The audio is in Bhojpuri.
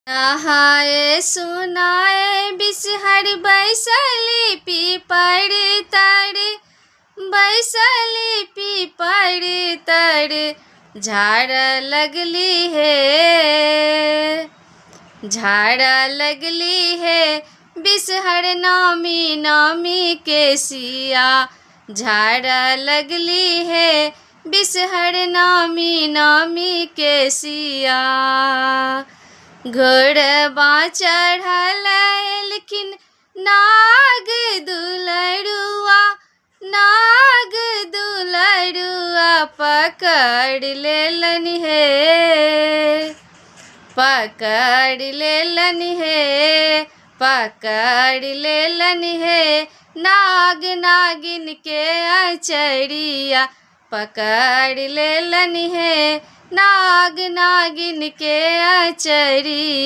नहाए सुनाए बिसहर बैसली पीपर तर, बैसली पीपर तर, झाड़ लगली है, झाड़ लगली है बिसहर नौमी नौमी के सिया, झाड़ लगली है बिसहर नौमी नौमी के सिया। घोड़वा चढ़ल एलखिन नाग दुलरुआ, नाग दुलरुआ पकड़ लेलन हे, पकड़ लेलन हे, पकड़ लेलन हे नाग नागिन के अचरिया, पकड़ लेलन हे नाग नागिन के अचरिया।